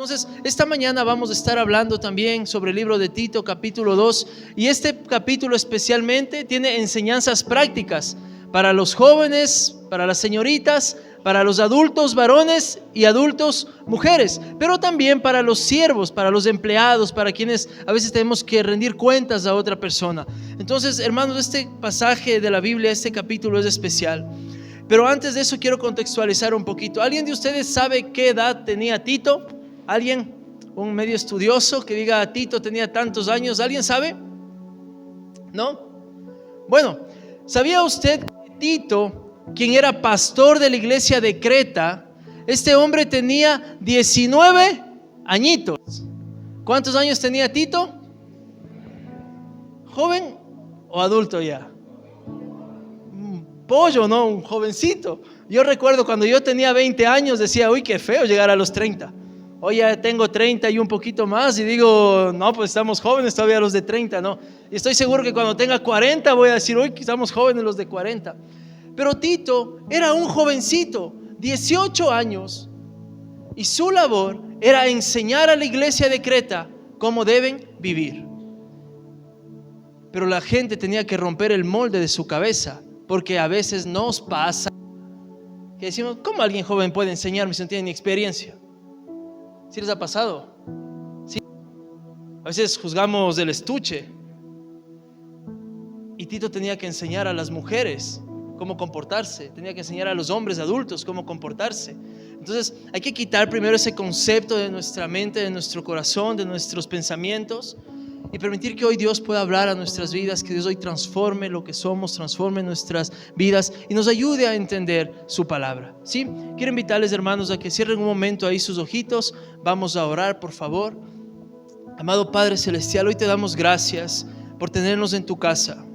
Entonces, esta mañana vamos a estar hablando también sobre el libro de Tito, capítulo 2. Y este capítulo especialmente tiene enseñanzas prácticas para los jóvenes, para las señoritas, para los adultos varones y adultos mujeres, pero también para los siervos, para los empleados, para quienes a veces tenemos que rendir cuentas a otra persona. Entonces, hermanos, este pasaje de la Biblia, este capítulo es especial. Pero antes de eso quiero contextualizar un poquito. ¿Alguien de ustedes sabe qué edad tenía Tito? ¿Alguien? Un medio estudioso que diga Tito tenía tantos años. ¿Alguien sabe? ¿No? Bueno, ¿sabía usted que Tito, quien era pastor de la iglesia de Creta, este hombre tenía 19 añitos? ¿Cuántos años tenía Tito? ¿Joven o adulto ya? Pollo, ¿no? Un jovencito. Yo recuerdo cuando yo tenía 20 años decía, uy, qué feo llegar a los 30. Hoy ya tengo 30 y un poquito más y digo, no, pues estamos jóvenes todavía los de 30, ¿no? Y estoy seguro que cuando tenga 40 voy a decir, uy, estamos jóvenes los de 40. Pero Tito era un jovencito, 18 años, y su labor era enseñar a la iglesia de Creta cómo deben vivir. Pero la gente tenía que romper el molde de su cabeza, porque a veces nos pasa que decimos, ¿cómo alguien joven puede enseñarme si no tiene ni experiencia? ¿Sí les ha pasado? ¿Sí? A veces juzgamos del estuche. Y Tito tenía que enseñar a las mujeres cómo comportarse, tenía que enseñar a los hombres adultos cómo comportarse. Entonces hay que quitar primero ese concepto de nuestra mente, de nuestro corazón, de nuestros pensamientos, y permitir que hoy Dios pueda hablar a nuestras vidas, que Dios hoy transforme lo que somos, transforme nuestras vidas y nos ayude a entender su palabra. ¿Sí? Quiero invitarles, hermanos, a que cierren un momento ahí sus ojitos. Vamos a orar, por favor. Amado Padre Celestial, hoy te damos gracias por tenernos en tu casa.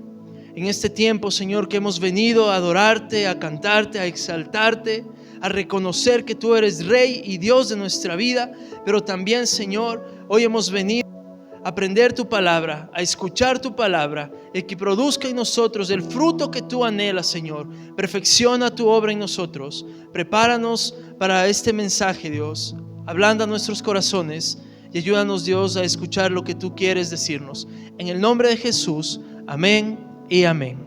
En este tiempo, Señor, que hemos venido a adorarte, a cantarte, a exaltarte, a reconocer que tú eres Rey y Dios de nuestra vida, pero también, Señor, hoy hemos venido aprender tu palabra, a escuchar tu palabra, y que produzca en nosotros el fruto que tú anhelas, Señor. Perfecciona tu obra en nosotros. Prepáranos para este mensaje, Dios. Ablanda nuestros corazones y ayúdanos, Dios, a escuchar lo que tú quieres decirnos. En el nombre de Jesús, amén y amén.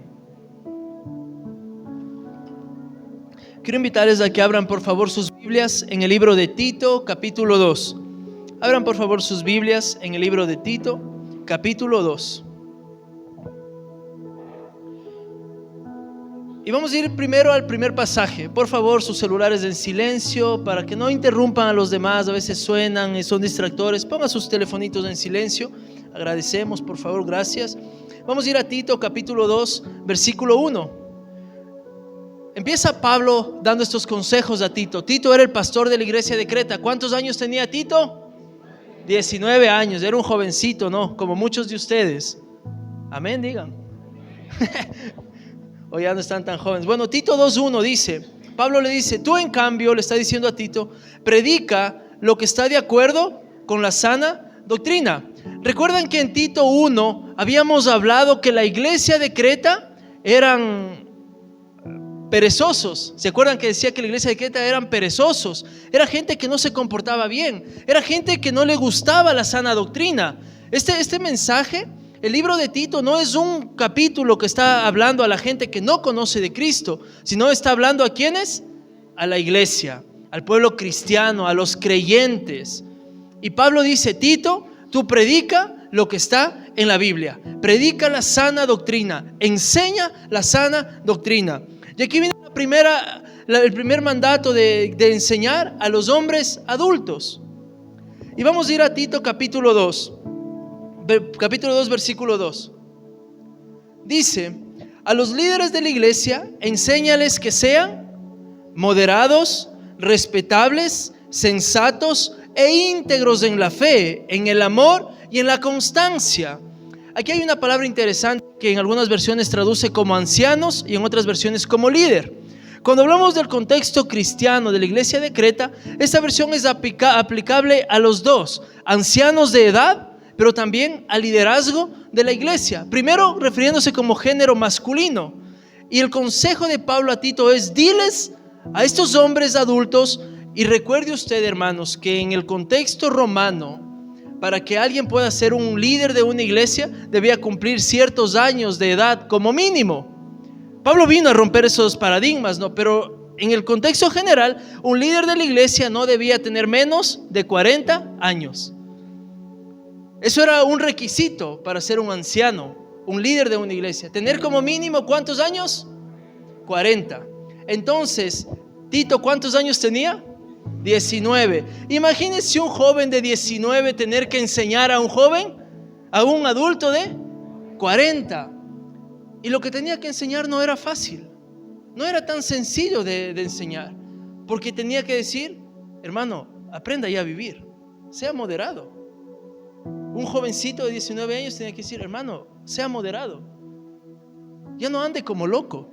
Quiero invitarles a que abran por favor sus Biblias en el libro de Tito, capítulo 2. Abran por favor sus Biblias en el libro de Tito, capítulo 2. Y vamos a ir primero al primer pasaje. Por favor, sus celulares en silencio para que no interrumpan a los demás. A veces suenan y son distractores. Pongan sus telefonitos en silencio. Agradecemos, por favor, gracias. Vamos a ir a Tito, capítulo 2, versículo 1. Empieza Pablo dando estos consejos a Tito. Tito era el pastor de la iglesia de Creta. ¿Cuántos años tenía Tito? 19 años, era un jovencito, ¿no? Como muchos de ustedes. Amén, digan. O ya no están tan jóvenes. Bueno, Tito 2:1 dice, Pablo le dice, tú en cambio, le está diciendo a Tito, predica lo que está de acuerdo con la sana doctrina. Recuerdan que en Tito 1 habíamos hablado que la iglesia de Creta eran perezosos. ¿Se acuerdan que decía que la iglesia de Creta eran perezosos? Era gente que no se comportaba bien, era gente que no le gustaba la sana doctrina. Este mensaje, el libro de Tito, no es un capítulo que está hablando a la gente que no conoce de Cristo, sino está hablando a ¿quiénes? A la iglesia, al pueblo cristiano, a los creyentes. Y Pablo dice, Tito, tú predica lo que está en la Biblia, predica la sana doctrina, enseña la sana doctrina. Y aquí viene el primer mandato de enseñar a los hombres adultos. Y vamos a ir a Tito capítulo 2, versículo 2. Dice, a los líderes de la iglesia, enséñales que sean moderados, respetables, sensatos e íntegros en la fe, en el amor y en la constancia. Aquí hay una palabra interesante que en algunas versiones traduce como ancianos y en otras versiones como líder. Cuando hablamos del contexto cristiano de la iglesia de Creta, esta versión es aplicable a los dos, ancianos de edad, pero también al liderazgo de la iglesia. Primero refiriéndose como género masculino. Y el consejo de Pablo a Tito es, diles a estos hombres adultos Y recuerde usted, hermanos, que en el contexto romano, para que alguien pueda ser un líder de una iglesia, debía cumplir ciertos años de edad como mínimo. Pablo vino a romper esos paradigmas, ¿no? Pero en el contexto general, un líder de la iglesia no debía tener menos de 40 años. Eso era un requisito para ser un anciano, un líder de una iglesia. Tener como mínimo, ¿cuántos años? 40. Entonces, Tito, ¿cuántos años tenía? 19. Imagínense un joven de 19 tener que enseñar a un joven, a un adulto de 40. Y lo que tenía que enseñar no era fácil, no era tan sencillo de enseñar, porque tenía que decir: hermano, aprenda ya a vivir, sea moderado. Un jovencito de 19 años tenía que decir: hermano, sea moderado, ya no ande como loco,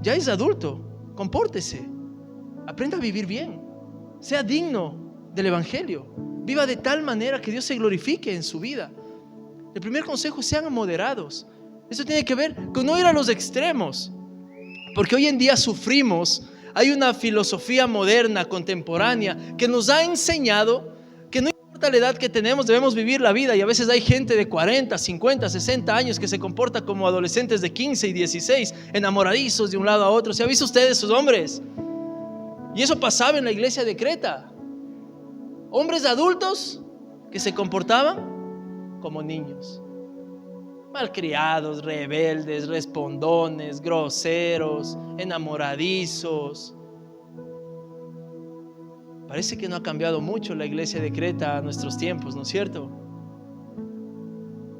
ya es adulto, compórtese, aprenda a vivir bien, sea digno del evangelio, viva de tal manera que Dios se glorifique en su vida. El primer consejo: sean moderados. Eso tiene que ver con no ir a los extremos, porque hoy en día sufrimos. Hay una filosofía moderna, contemporánea, que nos ha enseñado que no importa la edad que tenemos, debemos vivir la vida. Y a veces hay gente de 40, 50, 60 años que se comporta como adolescentes de 15 y 16, enamoradizos de un lado a otro. ¿Se ha visto usted esos hombres? Y eso pasaba en la iglesia de Creta. Hombres adultos que se comportaban como niños, malcriados, rebeldes, respondones, groseros, enamoradizos. Parece que no ha cambiado mucho la iglesia de Creta a nuestros tiempos, ¿no es cierto?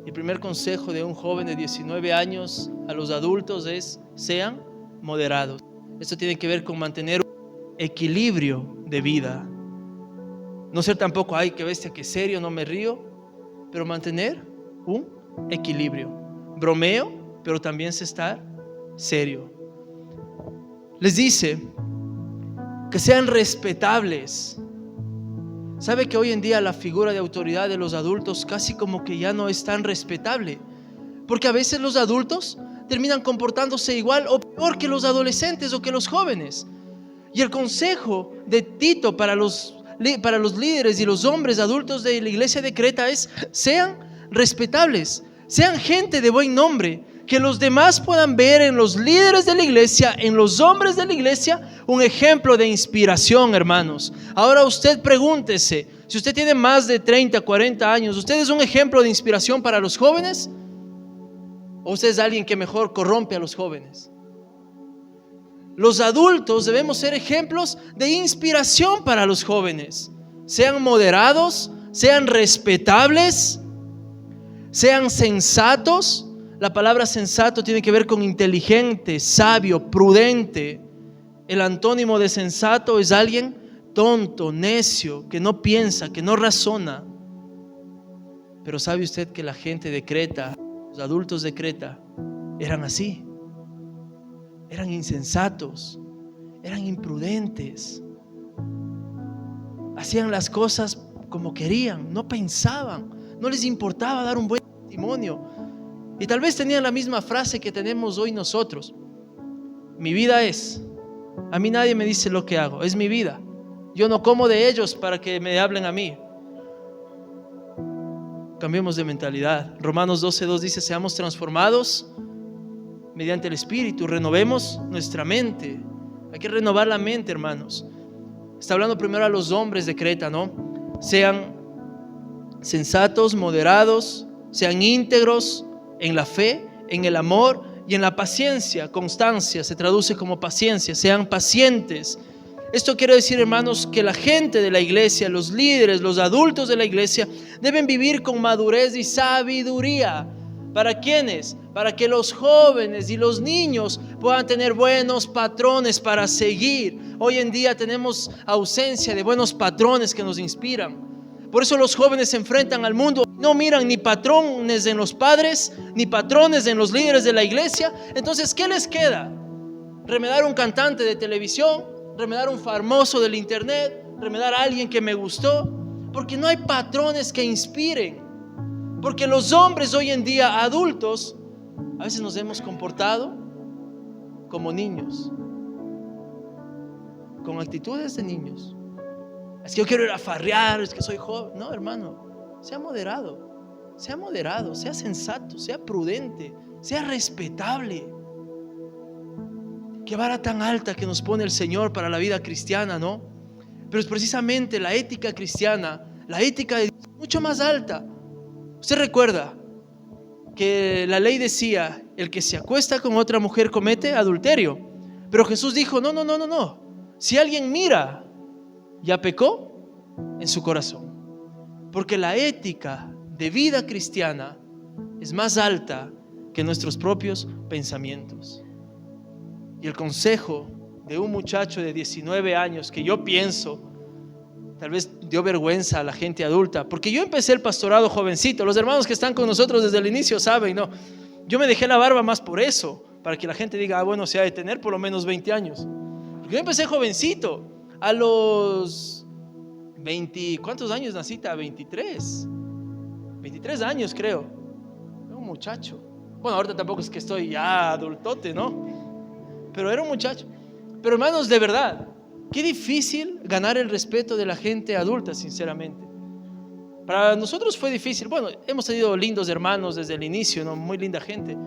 El primer consejo de un joven de 19 años a los adultos es: sean moderados. Esto tiene que ver con mantener un equilibrio de vida. No ser tampoco: ay, qué bestia, qué serio, no me río. Pero mantener un equilibrio. Bromeo, pero también se está serio. Les dice que sean respetables. ¿Sabe que hoy en día la figura de autoridad de los adultos casi como que ya no es tan respetable? Porque a veces los adultos terminan comportándose igual o peor que los adolescentes o que los jóvenes. Y el consejo de Tito para los líderes y los hombres adultos de la iglesia de Creta es: sean respetables, sean gente de buen nombre, que los demás puedan ver en los líderes de la iglesia, en los hombres de la iglesia, un ejemplo de inspiración, hermanos. Ahora usted pregúntese, si usted tiene más de 30, 40 años, ¿usted es un ejemplo de inspiración para los jóvenes? ¿O usted es alguien que mejor corrompe a los jóvenes? Los adultos debemos ser ejemplos de inspiración para los jóvenes. Sean moderados, sean respetables, sean sensatos. La palabra sensato tiene que ver con inteligente, sabio, prudente. El antónimo de sensato es alguien tonto, necio, que no piensa, que no razona. Pero ¿sabe usted que la gente de Creta, los adultos de Creta, eran así? Eran insensatos, eran imprudentes, hacían las cosas como querían, no pensaban, no les importaba dar un buen testimonio. Y tal vez tenían la misma frase que tenemos hoy nosotros: mi vida es, a mí nadie me dice lo que hago, es mi vida, yo no como de ellos para que me hablen a mí. Cambiemos de mentalidad. Romanos 12:2 dice: seamos transformados mediante el Espíritu, renovemos nuestra mente. Hay que renovar la mente, hermanos. Está hablando primero a los hombres de Creta, ¿no? Sean sensatos, moderados, sean íntegros en la fe, en el amor y en la paciencia. Constancia se traduce como paciencia. Sean pacientes. Esto quiere decir, hermanos, que la gente de la iglesia, los líderes, los adultos de la iglesia deben vivir con madurez y sabiduría. ¿Para quiénes? Para que los jóvenes y los niños puedan tener buenos patrones para seguir. Hoy en día tenemos ausencia de buenos patrones que nos inspiran. Por eso los jóvenes se enfrentan al mundo, no miran ni patrones en los padres, ni patrones en los líderes de la iglesia. Entonces, ¿qué les queda? Remedar un cantante de televisión, remedar un famoso del internet, remedar a alguien que me gustó, porque no hay patrones que inspiren. Porque los hombres hoy en día adultos a veces nos hemos comportado como niños, con actitudes de niños. Es que yo quiero ir a farrear, es que soy joven. No, hermano, sea moderado, sea sensato, sea prudente, sea respetable. Qué vara tan alta que nos pone el Señor para la vida cristiana, ¿no? Pero es precisamente la ética cristiana, la ética de Dios, mucho más alta. Usted recuerda que la ley decía: el que se acuesta con otra mujer comete adulterio. Pero Jesús dijo: no. Si alguien mira, ya pecó en su corazón. Porque la ética de vida cristiana es más alta que nuestros propios pensamientos. Y el consejo de un muchacho de 19 años que yo pienso tal vez dio vergüenza a la gente adulta, porque yo empecé el pastorado jovencito. Los hermanos que están con nosotros desde el inicio saben, ¿no? Yo me dejé la barba más por eso, para que la gente diga: bueno, se ha de tener por lo menos 20 años. Porque yo empecé jovencito, a los 20, ¿cuántos años naciste? 23 años creo. Era un muchacho. Bueno, ahorita tampoco es que estoy ya adultote, ¿no? Pero era un muchacho. Pero hermanos, de verdad, qué difícil ganar el respeto de la gente adulta, sinceramente. Para nosotros fue difícil. Bueno, hemos tenido lindos hermanos desde el inicio, ¿no? Muy linda gente.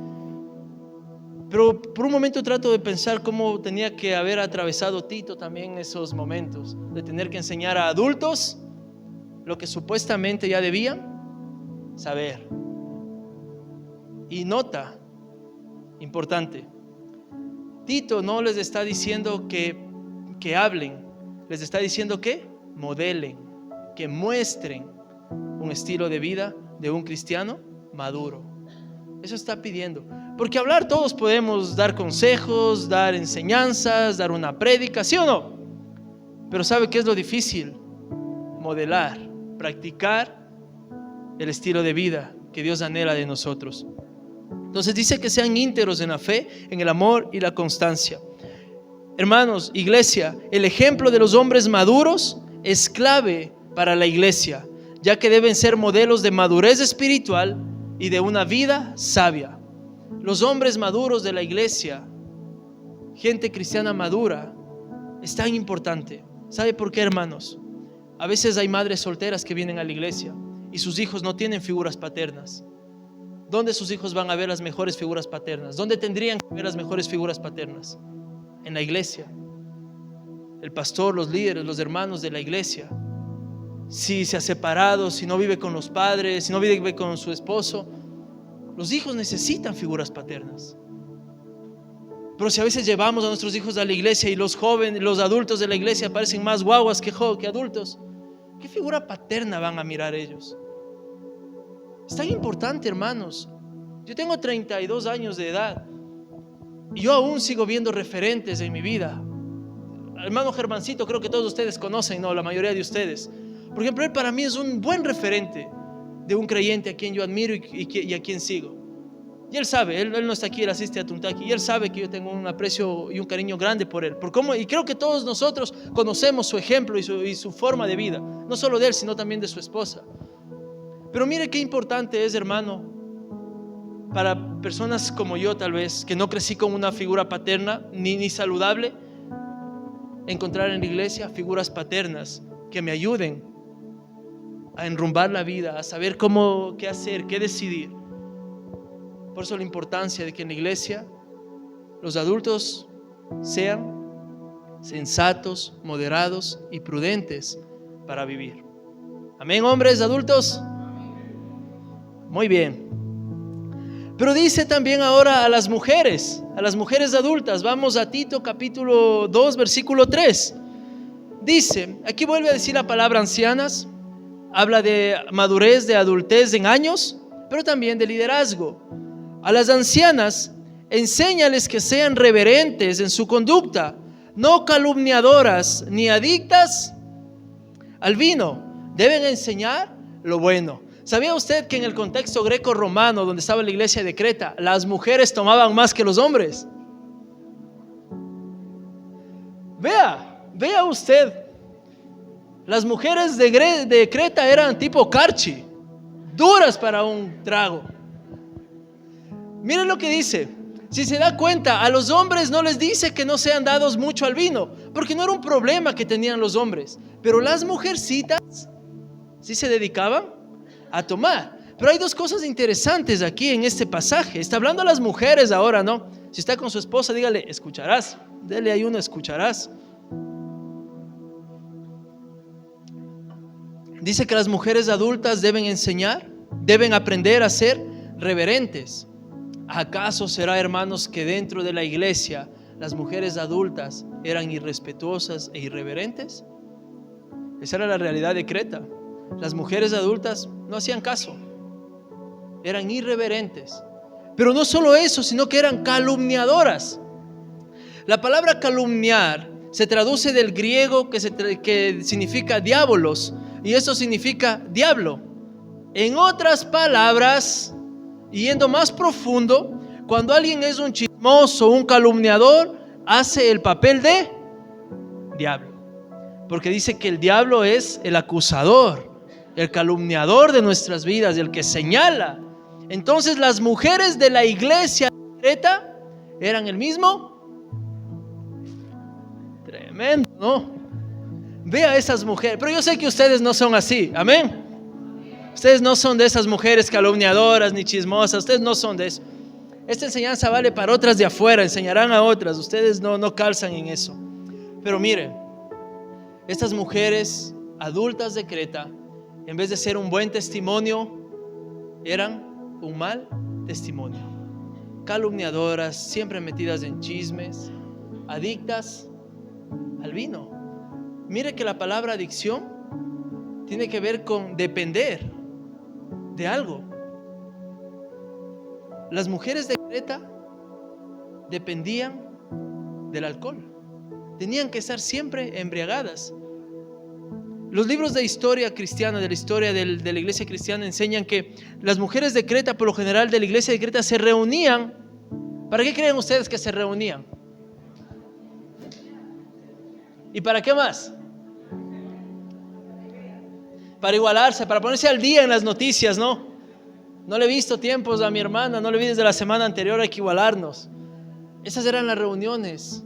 Pero por un momento trato de pensar cómo tenía que haber atravesado Tito también esos momentos, de tener que enseñar a adultos lo que supuestamente ya debían saber. Y nota importante: Tito no les está diciendo que hablen, les está diciendo que modelen, que muestren un estilo de vida de un cristiano maduro. Eso está pidiendo. Porque hablar todos podemos dar consejos, dar enseñanzas, dar una prédica, ¿sí o no? Pero ¿sabe qué es lo difícil? Modelar, practicar el estilo de vida que Dios anhela de nosotros. Entonces dice que sean íntegros en la fe, en el amor y la constancia. Hermanos, iglesia, el ejemplo de los hombres maduros es clave para la iglesia, ya que deben ser modelos de madurez espiritual y de una vida sabia. Los hombres maduros de la iglesia, gente cristiana madura, es tan importante. ¿Sabe por qué, hermanos? A veces hay madres solteras que vienen a la iglesia y sus hijos no tienen figuras paternas. ¿Dónde sus hijos van a ver las mejores figuras paternas? ¿Dónde tendrían que ver las mejores figuras paternas? En la iglesia. El pastor, los líderes, los hermanos de la iglesia. Si se ha separado, si no vive con los padres, si no vive con su esposo, los hijos necesitan figuras paternas. Pero si a veces llevamos a nuestros hijos a la iglesia y los jóvenes, los adultos de la iglesia parecen más guaguas que adultos, ¿qué figura paterna van a mirar ellos? Es tan importante, hermanos. Yo tengo 32 años de edad y yo aún sigo viendo referentes en mi vida. Hermano Germancito, creo que todos ustedes conocen, ¿no? La mayoría de ustedes. Por ejemplo, él para mí es un buen referente de un creyente a quien yo admiro y a quien sigo. Y él sabe, él no está aquí, él asiste a Tuntaki, y él sabe que yo tengo un aprecio y un cariño grande por él. Y creo que todos nosotros conocemos su ejemplo y su forma de vida, no solo de él, sino también de su esposa. Pero mire qué importante es, hermano, para personas como yo tal vez, que no crecí con una figura paterna ni saludable, encontrar en la iglesia figuras paternas que me ayuden a enrumbar la vida, a saber qué hacer, qué decidir. Por eso la importancia de que en la iglesia los adultos sean sensatos, moderados y prudentes para vivir. Amén, hombres adultos. Muy bien. Pero dice también ahora a las mujeres adultas. Vamos a Tito capítulo 2 versículo 3. Dice, aquí vuelve a decir la palabra ancianas. Habla de madurez, de adultez en años, pero también de liderazgo. A las ancianas, enséñales que sean reverentes en su conducta, no calumniadoras ni adictas al vino. Deben enseñar lo bueno. ¿Sabía usted que en el contexto greco-romano, donde estaba la iglesia de Creta, las mujeres tomaban más que los hombres? Vea usted. Las mujeres de Creta eran tipo Carchi, duras para un trago. Miren lo que dice: Si se da cuenta, a los hombres no les dice que no sean dados mucho al vino, porque no era un problema que tenían los hombres. Pero las mujercitas sí se dedicaban a tomar. Pero hay dos cosas interesantes aquí en este pasaje. Está hablando a las mujeres ahora, ¿no? Si está con su esposa, dígale, escucharás. Dele ahí uno, escucharás. Dice que las mujeres adultas deben enseñar, deben aprender a ser reverentes. ¿Acaso será, hermanos, que dentro de la iglesia las mujeres adultas eran irrespetuosas e irreverentes? Esa era la realidad de Creta. Las mujeres adultas no hacían caso, eran irreverentes. Pero no solo eso, sino que eran calumniadoras. La palabra calumniar se traduce del griego que significa diabolos, y eso significa diablo. En otras palabras, yendo más profundo, cuando alguien es un chismoso, un calumniador, hace el papel de diablo. Porque dice que el diablo es el acusador, el calumniador de nuestras vidas, el que señala. Entonces las mujeres de la iglesia de Creta eran el mismo. Tremendo, ¿no? Vea esas mujeres. Pero yo sé que ustedes no son así, amén. Ustedes no son de esas mujeres calumniadoras ni chismosas. Ustedes no son de eso. Esta enseñanza vale para otras de afuera, enseñarán a otras. Ustedes no calzan en eso. Pero miren, estas mujeres adultas de Creta, en vez de ser un buen testimonio, eran un mal testimonio. Calumniadoras, siempre metidas en chismes, adictas al vino. Mire que la palabra adicción tiene que ver con depender de algo. Las mujeres de Creta dependían del alcohol. Tenían que estar siempre embriagadas. Los libros de historia cristiana, de la historia de la iglesia cristiana, enseñan que las mujeres de Creta, por lo general de la iglesia de Creta, se reunían. ¿Para qué creen ustedes que se reunían? ¿Y para qué más? Para igualarse, para ponerse al día en las noticias, ¿no? No le he visto tiempos a mi hermana, no le vi desde la semana anterior, hay que igualarnos. Esas eran las reuniones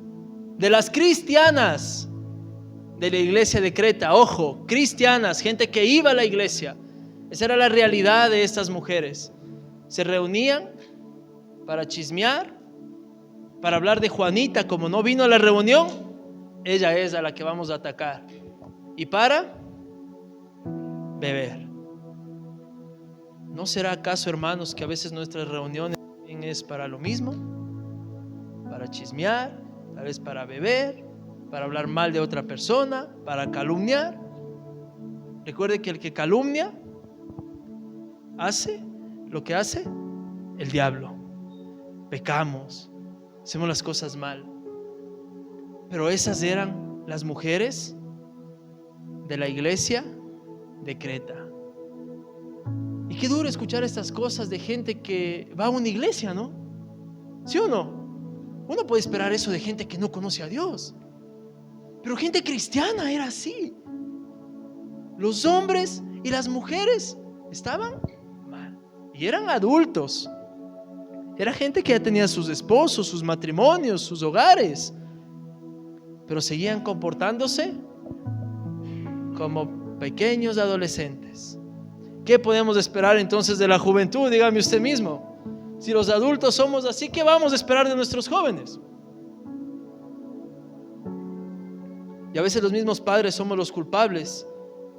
de las cristianas de la iglesia de Creta. Ojo, cristianas, gente que iba a la iglesia. Esa era la realidad de estas mujeres. Se reunían para chismear, para hablar de Juanita. Como no vino a la reunión, ella es a la que vamos a atacar. Y para beber. ¿No será acaso, hermanos, que a veces nuestras reuniones también es para lo mismo? Para chismear, tal vez para beber, para hablar mal de otra persona, para calumniar. Recuerde que el que calumnia hace lo que hace el diablo. Pecamos, hacemos las cosas mal. Pero esas eran las mujeres de la iglesia de Creta. Y qué duro escuchar estas cosas de gente que va a una iglesia, ¿no? ¿Sí o no? Uno puede esperar eso de gente que no conoce a Dios. Pero gente cristiana era así. Los hombres y las mujeres estaban mal. Y eran adultos. Era gente que ya tenía sus esposos, sus matrimonios, sus hogares. Pero seguían comportándose como pequeños adolescentes. ¿Qué podemos esperar entonces de la juventud? Dígame usted mismo. Si los adultos somos así, ¿qué vamos a esperar de nuestros jóvenes? Y a veces los mismos padres somos los culpables.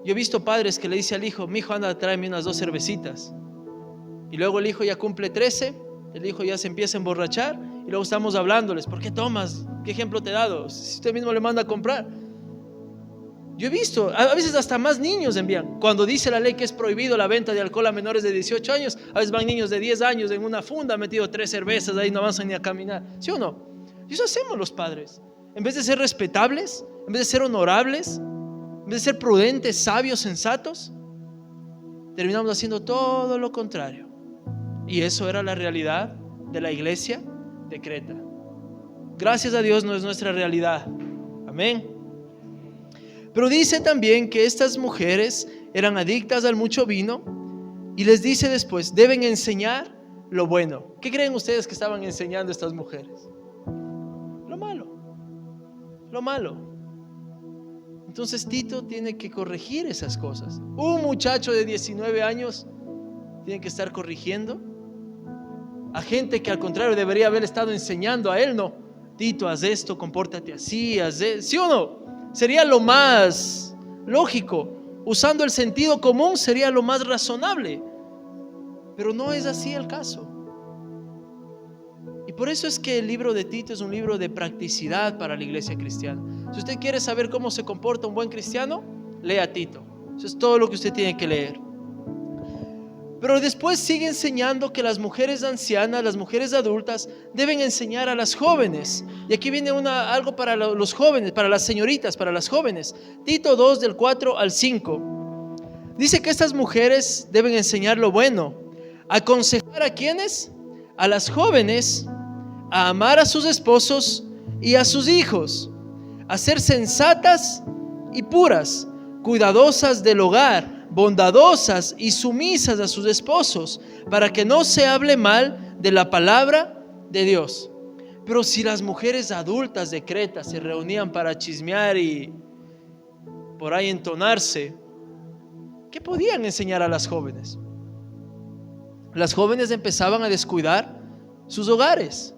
Yo he visto padres que le dicen al hijo: mi hijo, anda, tráeme unas 2 cervecitas. Y luego el hijo ya cumple 13, el hijo ya se empieza a emborrachar, y luego estamos hablándoles: ¿por qué tomas? ¿Qué ejemplo te he dado? Si usted mismo le manda a comprar. Yo he visto, a veces hasta más niños envían. Cuando dice la ley que es prohibido la venta de alcohol a menores de 18 años, a veces van niños de 10 años en una funda, metido 3 cervezas, ahí no avanzan ni a caminar. ¿Sí o no? Y eso hacemos los padres. En vez de ser respetables, en vez de ser honorables, en vez de ser prudentes, sabios, sensatos, terminamos haciendo todo lo contrario. Y eso era la realidad de la iglesia de Creta. Gracias a Dios no es nuestra realidad. Amén. Pero dice también que estas mujeres eran adictas al mucho vino, y les dice después: deben enseñar lo bueno. ¿Qué creen ustedes que estaban enseñando estas mujeres? Lo malo. Lo malo. Entonces Tito tiene que corregir esas cosas. Un muchacho de 19 años tiene que estar corrigiendo a gente que al contrario debería haber estado enseñando a él. No, Tito, haz esto, compórtate así, ¿sí o no? Sería lo más lógico. Usando el sentido común sería lo más razonable. Pero no es así el caso. Y por eso es que el libro de Tito es un libro de practicidad para la iglesia cristiana. Si usted quiere saber cómo se comporta un buen cristiano, lea Tito. Eso es todo lo que usted tiene que leer. Pero después sigue enseñando que las mujeres ancianas, las mujeres adultas, deben enseñar a las jóvenes. Y aquí viene algo para los jóvenes, para las señoritas, para las jóvenes. Tito 2, del 4 al 5. Dice que estas mujeres deben enseñar lo bueno. Aconsejar a quienes, a las jóvenes, a amar a sus esposos y a sus hijos, a ser sensatas y puras, cuidadosas del hogar, bondadosas y sumisas a sus esposos, para que no se hable mal de la palabra de Dios. Pero si las mujeres adultas de Creta se reunían para chismear y por ahí entonarse, ¿qué podían enseñar a las jóvenes? Las jóvenes empezaban a descuidar sus hogares.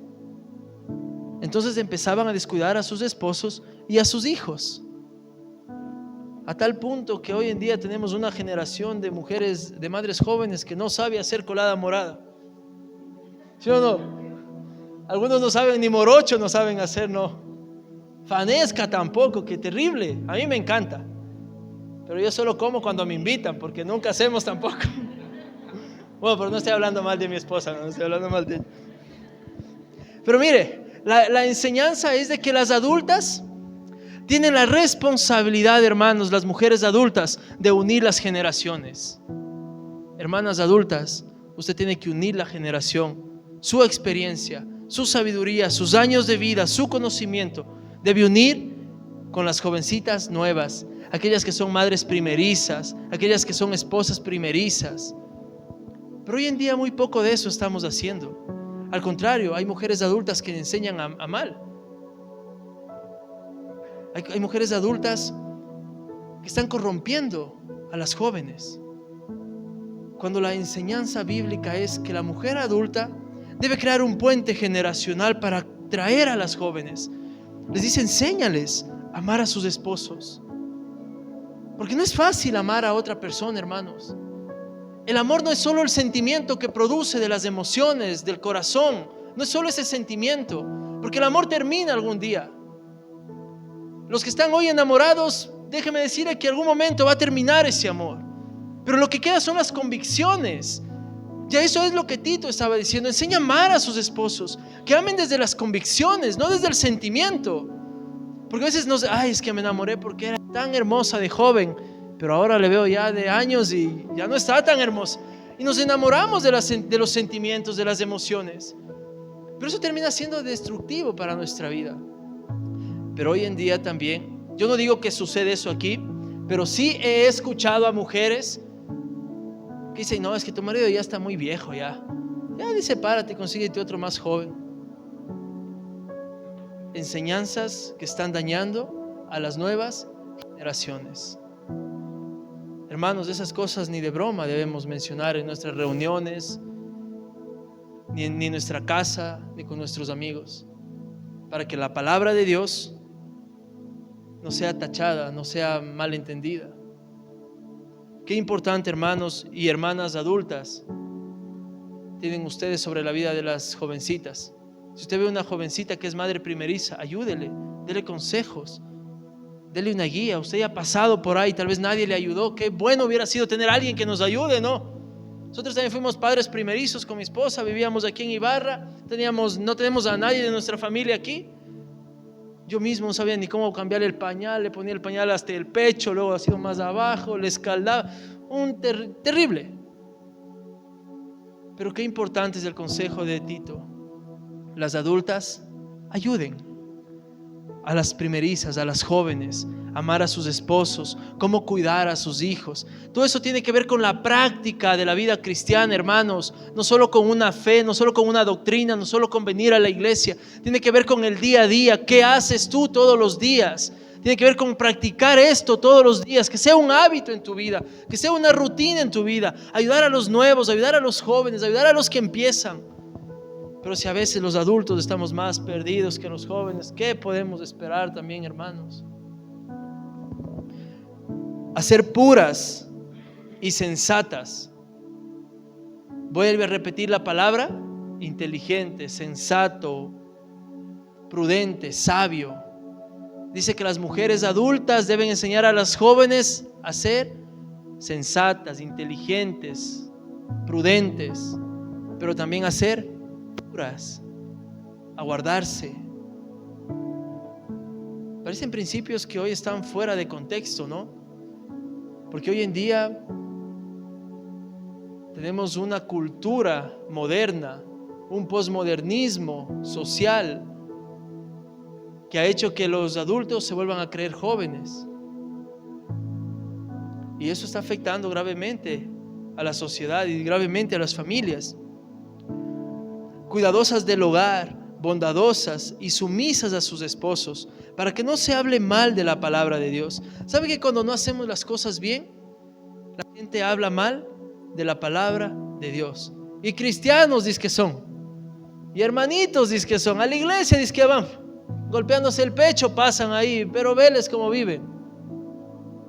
Entonces empezaban a descuidar a sus esposos y a sus hijos. A tal punto que hoy en día tenemos una generación de mujeres, de madres jóvenes que no sabe hacer colada morada. ¿Sí o no? Algunos no saben ni morocho, no saben hacer, no. Fanesca tampoco, qué terrible. A mí me encanta. Pero yo solo como cuando me invitan, porque nunca hacemos tampoco. Bueno, pero no estoy hablando mal de mi esposa, no estoy hablando mal de ella. Pero mire, la enseñanza es de que las adultas tienen la responsabilidad, hermanos, las mujeres adultas, de unir las generaciones. Hermanas adultas, usted tiene que unir la generación, su experiencia, su sabiduría, sus años de vida, su conocimiento. Debe unir con las jovencitas nuevas, aquellas que son madres primerizas, aquellas que son esposas primerizas. Pero hoy en día muy poco de eso estamos haciendo. Al contrario, hay mujeres adultas que enseñan a mal. Hay mujeres adultas que están corrompiendo a las jóvenes. Cuando la enseñanza bíblica es que la mujer adulta debe crear un puente generacional para traer a las jóvenes. Les dice, enséñales a amar a sus esposos. Porque no es fácil amar a otra persona, hermanos. El amor no es solo el sentimiento que produce de las emociones, del corazón. No es solo ese sentimiento, porque el amor termina algún día. Los que están hoy enamorados, déjeme decirle que en algún momento va a terminar ese amor. Pero lo que queda son las convicciones. Ya eso es lo que Tito estaba diciendo. Enseña a amar a sus esposos, que amen desde las convicciones, no desde el sentimiento. Porque a veces es que me enamoré porque era tan hermosa de joven, pero ahora le veo ya de años y ya no está tan hermosa. Y nos enamoramos de los sentimientos, de las emociones. Pero eso termina siendo destructivo para nuestra vida. Pero hoy en día también, yo no digo que sucede eso aquí, pero sí he escuchado a mujeres que dicen, no, es que tu marido ya está muy viejo ya. Ya dice, párate, consíguete otro más joven. Enseñanzas que están dañando a las nuevas generaciones. Hermanos, esas cosas ni de broma debemos mencionar en nuestras reuniones, ni en nuestra casa, ni con nuestros amigos, para que la palabra de Dios no sea tachada, no sea malentendida. Qué importante, hermanos y hermanas adultas, tienen ustedes sobre la vida de las jovencitas. Si usted ve una jovencita que es madre primeriza, ayúdele, dele consejos, dele una guía. Usted ya ha pasado por ahí, tal vez nadie le ayudó. Qué bueno hubiera sido tener a alguien que nos ayude, ¿no? Nosotros también fuimos padres primerizos con mi esposa, vivíamos aquí en Ibarra, no tenemos a nadie de nuestra familia aquí. Yo mismo no sabía ni cómo cambiar el pañal, le ponía el pañal hasta el pecho, luego ha sido más abajo, le escaldaba, terrible. Pero qué importante es el consejo de Tito. Las adultas ayuden a las primerizas, a las jóvenes, amar a sus esposos, cómo cuidar a sus hijos. Todo eso tiene que ver con la práctica de la vida cristiana, hermanos. No solo con una fe, no solo con una doctrina, no solo con venir a la iglesia. Tiene que ver con el día a día. ¿Qué haces tú todos los días? Tiene que ver con practicar esto todos los días, que sea un hábito en tu vida, que sea una rutina en tu vida. Ayudar a los nuevos, ayudar a los jóvenes, ayudar a los que empiezan. Pero si a veces los adultos estamos más perdidos que los jóvenes, ¿qué podemos esperar también, hermanos? A ser puras y sensatas. Vuelve a repetir la palabra: inteligente, sensato, prudente, sabio. Dice que las mujeres adultas deben enseñar a las jóvenes a ser sensatas, inteligentes, prudentes, pero también a ser puras, a guardarse. Parecen principios que hoy están fuera de contexto, ¿no? Porque hoy en día tenemos una cultura moderna, un posmodernismo social que ha hecho que los adultos se vuelvan a creer jóvenes. Y eso está afectando gravemente a la sociedad y gravemente a las familias. Cuidadosas del hogar, bondadosas y sumisas a sus esposos, para que no se hable mal de la palabra de Dios. ¿Sabe que cuando no hacemos las cosas bien, la gente habla mal de la palabra de Dios? Y cristianos dice que son, y hermanitos dice que son, a la iglesia dice que van, golpeándose el pecho pasan ahí, pero veles cómo viven.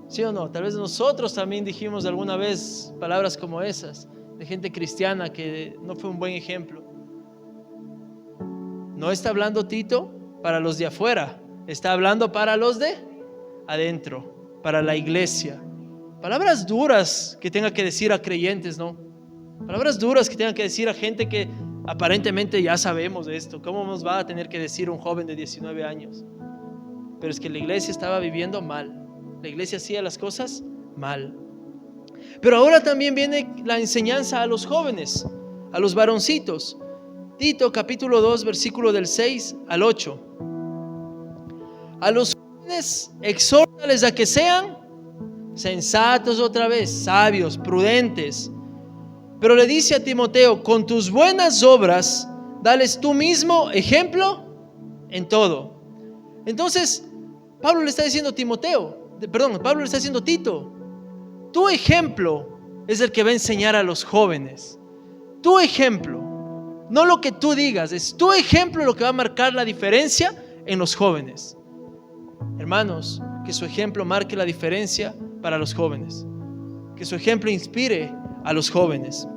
¿Sí o no? Tal vez nosotros también dijimos alguna vez palabras como esas de gente cristiana que no fue un buen ejemplo. No está hablando Tito para los de afuera, está hablando para los de adentro, para la iglesia. Palabras duras que tenga que decir a creyentes, ¿no? Palabras duras que tenga que decir a gente que aparentemente ya sabemos de esto. ¿Cómo nos va a tener que decir un joven de 19 años? Pero es que la iglesia estaba viviendo mal. La iglesia hacía las cosas mal. Pero ahora también viene la enseñanza a los jóvenes, a los varoncitos. Tito capítulo 2 versículo del 6 al 8. A los jóvenes exhórtales a que sean sensatos, otra vez, sabios, prudentes. Pero le dice a Timoteo: con tus buenas obras dales tú mismo ejemplo en todo. Entonces Pablo le está diciendo a Pablo le está diciendo a Tito: tu ejemplo es el que va a enseñar a los jóvenes. Tu ejemplo, no lo que tú digas, es tu ejemplo lo que va a marcar la diferencia en los jóvenes. Hermanos, que su ejemplo marque la diferencia para los jóvenes, que su ejemplo inspire a los jóvenes.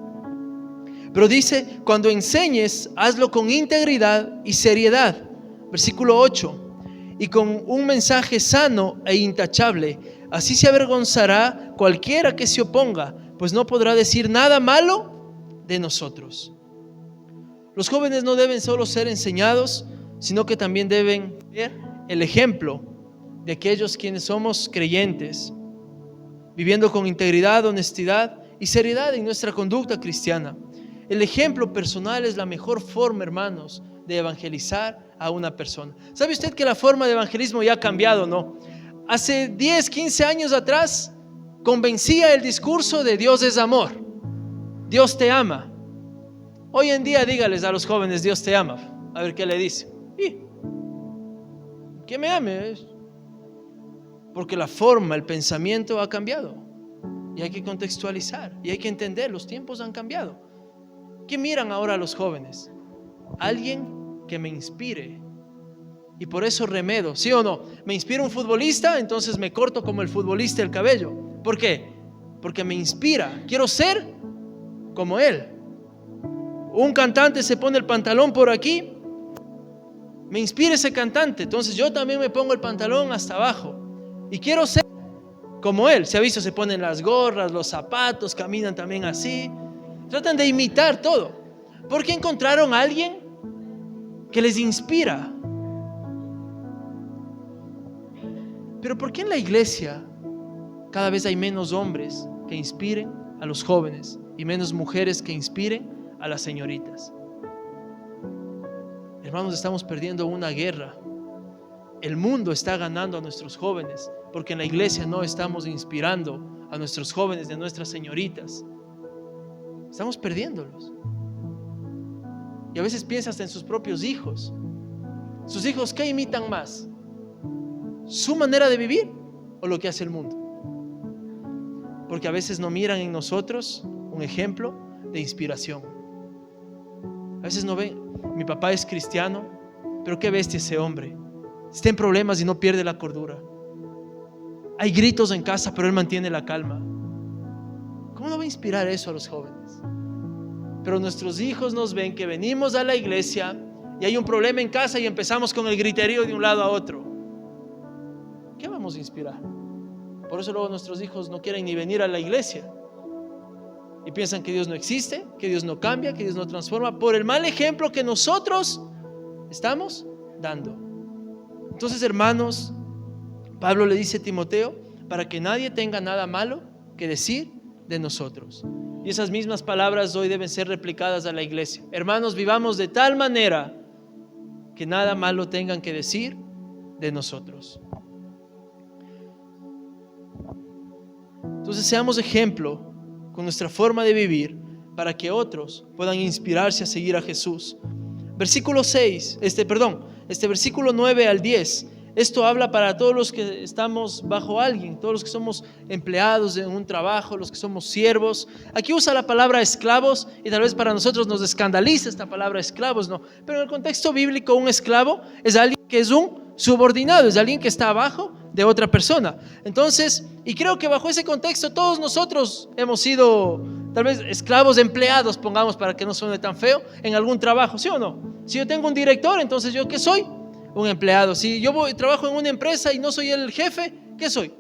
Pero dice: cuando enseñes, hazlo con integridad y seriedad. Versículo 8. Y con un mensaje sano e intachable, así se avergonzará cualquiera que se oponga, pues no podrá decir nada malo de nosotros. Los jóvenes no deben solo ser enseñados, sino que también deben ver el ejemplo de aquellos quienes somos creyentes, viviendo con integridad, honestidad y seriedad en nuestra conducta cristiana. El ejemplo personal es la mejor forma, hermanos, de evangelizar a una persona. ¿Sabe usted que la forma de evangelismo ya ha cambiado, no? Hace 10, 15 años atrás convencía el discurso de Dios es amor, Dios te ama. Hoy en día dígales a los jóvenes Dios te ama, a ver qué le dice. Que me ame, porque la forma, el pensamiento ha cambiado y hay que contextualizar y hay que entender, los tiempos han cambiado. ¿Qué miran ahora los jóvenes? Alguien que me inspire. Y por eso remedo, ¿sí o no? Me inspira un futbolista, entonces me corto como el futbolista el cabello. ¿Por qué? Porque me inspira, quiero ser como él. Un cantante se pone el pantalón por aquí, me inspira ese cantante, entonces yo también me pongo el pantalón hasta abajo y quiero ser como él. Se ha visto, se ponen las gorras, los zapatos, caminan también así, tratan de imitar todo, porque encontraron a alguien que les inspira. Pero ¿por qué en la iglesia cada vez hay menos hombres que inspiren a los jóvenes y menos mujeres que inspiren a las señoritas? Hermanos, estamos perdiendo una guerra el mundo está ganando a nuestros jóvenes, porque en la iglesia no estamos inspirando a nuestros jóvenes de nuestras señoritas. Estamos perdiéndolos. Y a veces piensas en sus propios hijos. Sus hijos, ¿qué imitan más? ¿Su manera de vivir o lo que hace el mundo? Porque a veces no miran en nosotros un ejemplo de inspiración. A veces no ven, mi papá es cristiano, pero qué bestia ese hombre. Está en problemas y no pierde la cordura. Hay gritos en casa, pero él mantiene la calma. ¿Cómo no va a inspirar eso a los jóvenes? Pero nuestros hijos nos ven que venimos a la iglesia y hay un problema en casa y empezamos con el griterío de un lado a otro. ¿Qué vamos a inspirar? Por eso luego nuestros hijos no quieren ni venir a la iglesia y piensan que Dios no existe, que Dios no cambia, que Dios no transforma, por el mal ejemplo que nosotros estamos dando. Entonces, hermanos, Pablo le dice a Timoteo, para que nadie tenga nada malo que decir de nosotros. Y esas mismas palabras hoy deben ser replicadas a la iglesia. Hermanos, vivamos de tal manera que nada malo tengan que decir de nosotros. Entonces seamos ejemplo con nuestra forma de vivir para que otros puedan inspirarse a seguir a Jesús. Versículo 9 al 10. Esto habla para todos los que estamos bajo alguien, todos los que somos empleados en un trabajo, los que somos siervos. Aquí usa la palabra esclavos y tal vez para nosotros nos escandaliza esta palabra esclavos, ¿no? Pero en el contexto bíblico un esclavo es alguien que es un subordinado, es alguien que está abajo de otra persona. Entonces, y creo que bajo ese contexto todos nosotros hemos sido tal vez esclavos empleados, pongamos para que no suene tan feo, en algún trabajo, ¿sí o no? Si yo tengo un director, entonces ¿yo qué soy? Un empleado. Si yo trabajo en una empresa y no soy el jefe, ¿qué soy?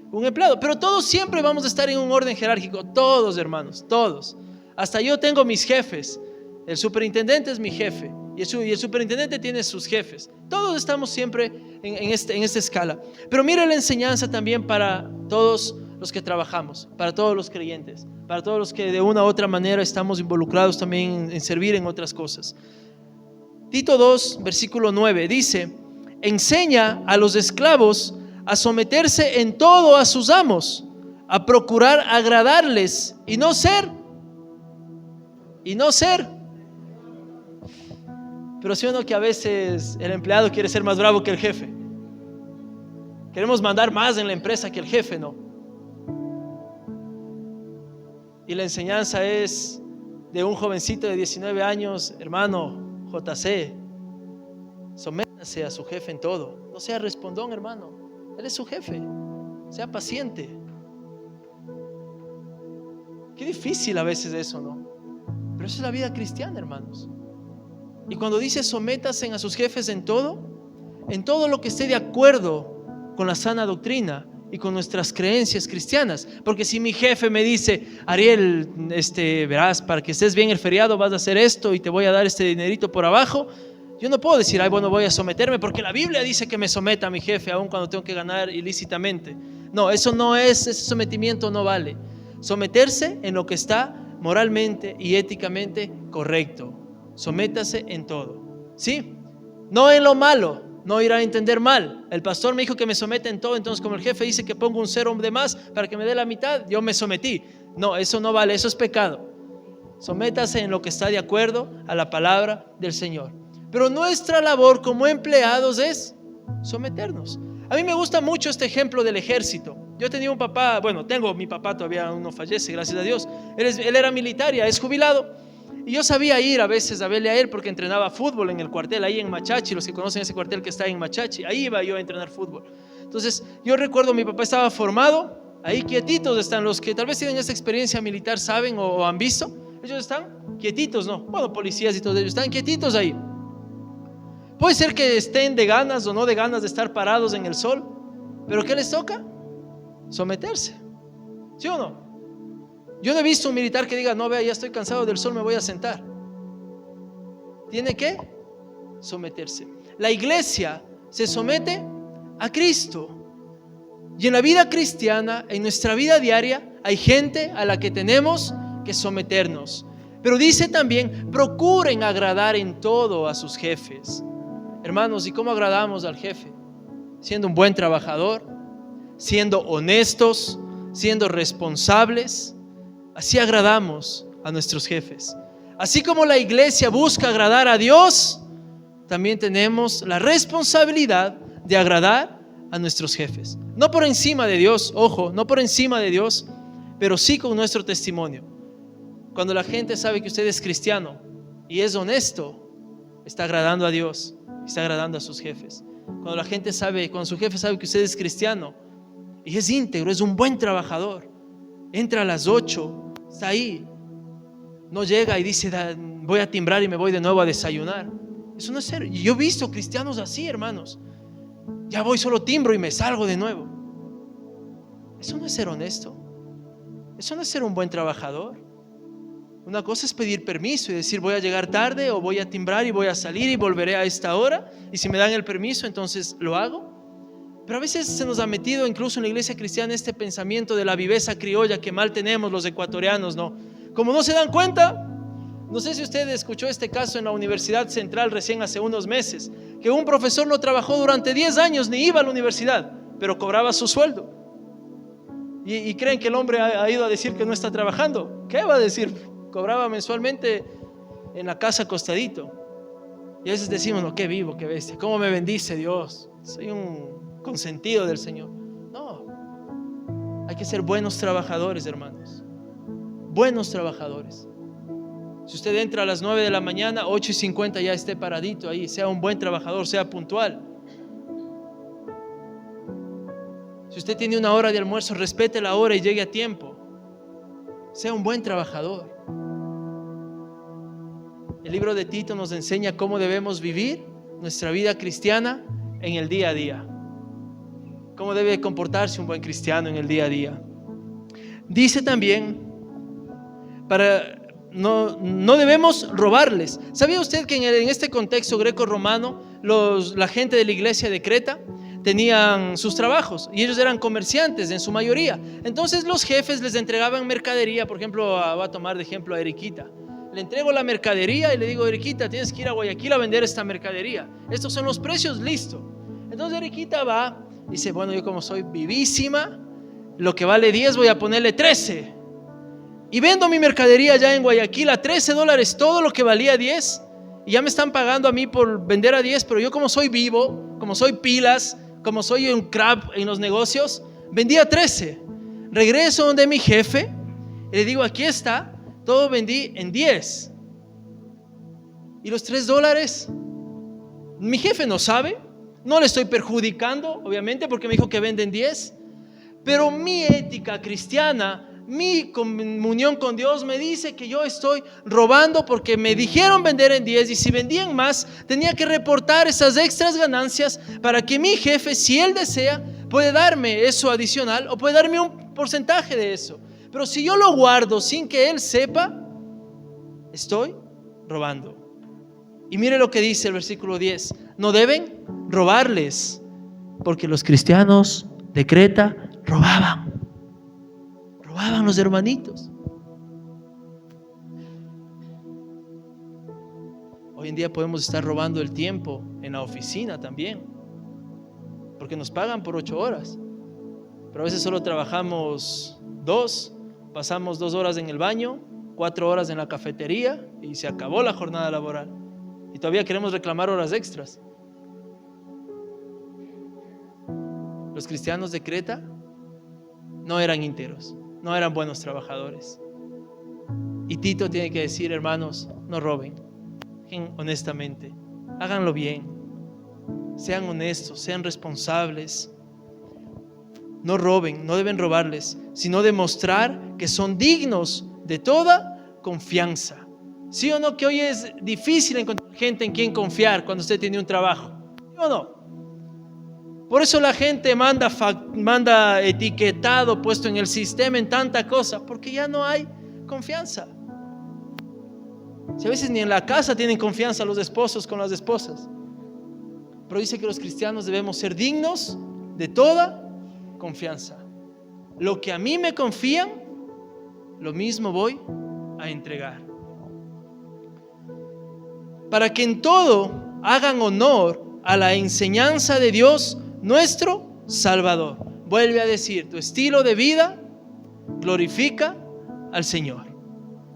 Un empleado. Pero todos siempre vamos a estar en un orden jerárquico. Todos, hermanos, todos. Hasta yo tengo mis jefes. El superintendente es mi jefe y el superintendente tiene sus jefes. Todos estamos siempre en esta escala. Pero mira la enseñanza también para todos los que trabajamos, para todos los creyentes, para todos los que de una u otra manera estamos involucrados también en servir en otras cosas. Tito 2, versículo 9 dice: enseña a los esclavos a someterse en todo a sus amos, a procurar agradarles y no ser. Pero sí o no que a veces el empleado quiere ser más bravo que el jefe. Queremos mandar más en la empresa que el jefe, ¿no? Y la enseñanza es de un jovencito de 19 años, hermano JC, sométase a su jefe en todo. No sea respondón, hermano. Él es su jefe. Sea paciente. Qué difícil a veces eso, ¿no? Pero eso es la vida cristiana, hermanos. Y cuando dice sométase a sus jefes en todo lo que esté de acuerdo con la sana doctrina y con nuestras creencias cristianas. Porque si mi jefe me dice: Ariel, verás, para que estés bien el feriado vas a hacer esto y te voy a dar este dinerito por abajo, yo no puedo decir: ay, bueno, voy a someterme, porque la Biblia dice que me someta a mi jefe aun cuando tengo que ganar ilícitamente. No, eso no es, ese sometimiento no vale. Someterse en lo que está moralmente y éticamente correcto. Sométase en todo, ¿sí? No en lo malo. No irá a entender mal. El pastor me dijo que me someta en todo, entonces como el jefe dice que pongo un cero de más para que me dé la mitad, yo me sometí. No, eso no vale, eso es pecado. Sométase en lo que está de acuerdo a la palabra del Señor. Pero nuestra labor como empleados es someternos. A mí me gusta mucho este ejemplo del ejército. Yo tenía un papá, tengo mi papá, todavía aún no fallece, gracias a Dios. Él era militar, ya es jubilado. Y yo sabía ir a veces a verle a él porque entrenaba fútbol en el cuartel, ahí en Machachi. Los que conocen ese cuartel que está en Machachi, ahí iba yo a entrenar fútbol. Entonces yo recuerdo, mi papá estaba formado, ahí quietitos están los que tal vez tienen esa experiencia militar, saben o han visto. Ellos están quietitos, ¿no? Policías y todos ellos están quietitos ahí. Puede ser que estén de ganas o no de ganas de estar parados en el sol, pero ¿qué les toca? Someterse, ¿sí o no? Yo no he visto un militar que diga: no, vea, ya estoy cansado del sol, me voy a sentar. Tiene que someterse. La iglesia se somete a Cristo. Y en la vida cristiana, en nuestra vida diaria, hay gente a la que tenemos que someternos. Pero dice también: procuren agradar en todo a sus jefes. Hermanos, ¿y cómo agradamos al jefe? siendo un buen trabajador, siendo honestos, siendo responsables. Así agradamos a nuestros jefes. Así como la iglesia busca agradar a Dios, también tenemos la responsabilidad de agradar a nuestros jefes. No por encima de Dios, ojo, no por encima de Dios, pero sí con nuestro testimonio. Cuando la gente sabe que usted es cristiano y es honesto, está agradando a Dios, está agradando a sus jefes. Cuando la gente sabe, cuando su jefe sabe que usted es cristiano y es íntegro, es un buen trabajador, entra a las 8, está ahí, no llega y dice voy a timbrar y me voy de nuevo a desayunar. Eso no es ser. Yo he visto cristianos así, hermanos. Ya voy, solo timbro y me salgo de nuevo. Eso no es ser honesto. Eso no es ser un buen trabajador. Una cosa es pedir permiso y decir voy a llegar tarde o voy a timbrar y voy a salir y volveré a esta hora, y si me dan el permiso entonces lo hago. Pero a veces se nos ha metido incluso en la iglesia cristiana este pensamiento de la viveza criolla que mal tenemos los ecuatorianos, ¿no? Como no se dan cuenta. No sé si usted escuchó este caso en la Universidad Central recién hace unos meses, que un profesor no trabajó durante 10 años ni iba a la universidad, pero cobraba su sueldo. Y creen que el hombre ha ido a decir que no está trabajando. ¿Qué va a decir? Cobraba mensualmente en la casa acostadito. Y a veces decimos, no, qué vivo, qué bestia, cómo me bendice Dios, soy un consentido del Señor. No, hay que ser buenos trabajadores, hermanos. Buenos trabajadores. Si usted entra a las 9 de la mañana, 8:50 ya esté paradito ahí, sea un buen trabajador, sea puntual. Si usted tiene una hora de almuerzo, respete la hora y llegue a tiempo. Sea un buen trabajador. El libro de Tito nos enseña cómo debemos vivir nuestra vida cristiana en el día a día. Cómo debe comportarse un buen cristiano en el día a día. Dice también, no debemos robarles. ¿Sabía usted que en este contexto greco-romano la gente de la iglesia de Creta tenían sus trabajos y ellos eran comerciantes en su mayoría? Entonces los jefes les entregaban mercadería. Por ejemplo, voy a tomar de ejemplo a Eriquita. Le entrego la mercadería y le digo, Eriquita, tienes que ir a Guayaquil a vender esta mercadería. Estos son los precios, listo. Entonces Eriquita va y dice, bueno, yo como soy vivísima, lo que vale 10 voy a ponerle 13. Y vendo mi mercadería ya en Guayaquil a $13, todo lo que valía 10. Y ya me están pagando a mí por vender a 10, pero yo como soy vivo, como soy pilas, como soy un crab en los negocios, vendí a 13. Regreso donde mi jefe y le digo, aquí está, todo vendí en 10. Y los $3, mi jefe no sabe, no le estoy perjudicando, obviamente, porque me dijo que venden 10. Pero mi ética cristiana, mi comunión con Dios me dice que yo estoy robando porque me dijeron vender en 10, y si vendían más tenía que reportar esas extras ganancias para que mi jefe, si él desea, puede darme eso adicional o puede darme un porcentaje de eso. Pero si yo lo guardo sin que él sepa, estoy robando. Y mire lo que dice el versículo 10: no deben robarles, porque los cristianos de Creta robaban los hermanitos. Hoy en día podemos estar robando el tiempo en la oficina también, porque nos pagan por 8 horas, pero a veces solo trabajamos 2, pasamos 2 horas en el baño, 4 horas en la cafetería y se acabó la jornada laboral, y todavía queremos reclamar horas extras. Los cristianos de Creta no eran íntegros, no eran buenos trabajadores. Y Tito tiene que decir, hermanos, no roben, honestamente, háganlo bien, sean honestos, sean responsables. No roben, no deben robarles, sino demostrar que son dignos de toda confianza. ¿Sí o no que hoy es difícil encontrar gente en quien confiar cuando usted tiene un trabajo? ¿Sí o no? Por eso la gente manda etiquetado, puesto en el sistema, en tanta cosa, porque ya no hay confianza. Si a veces ni en la casa tienen confianza los esposos con las esposas. Pero dice que los cristianos debemos ser dignos de toda confianza. Lo que a mí me confían, lo mismo voy a entregar. Para que en todo hagan honor a la enseñanza de Dios nuestro Salvador. Vuelve a decir, tu estilo de vida glorifica al Señor.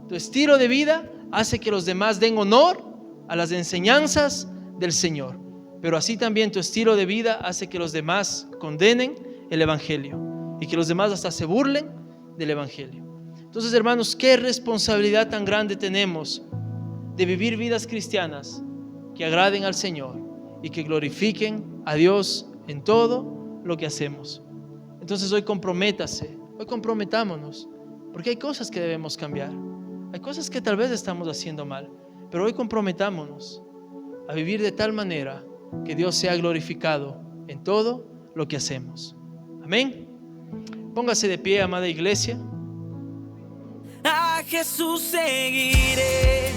Tu estilo de vida hace que los demás den honor a las enseñanzas del Señor. Pero así también tu estilo de vida hace que los demás condenen el Evangelio y que los demás hasta se burlen del Evangelio. Entonces, hermanos, qué responsabilidad tan grande tenemos de vivir vidas cristianas que agraden al Señor y que glorifiquen a Dios en todo lo que hacemos. Entonces hoy comprométase, hoy comprometámonos, porque hay cosas que debemos cambiar, hay cosas que tal vez estamos haciendo mal, pero hoy comprometámonos a vivir de tal manera que Dios sea glorificado en todo lo que hacemos. Amén. Póngase de pie, amada iglesia. A Jesús seguiré.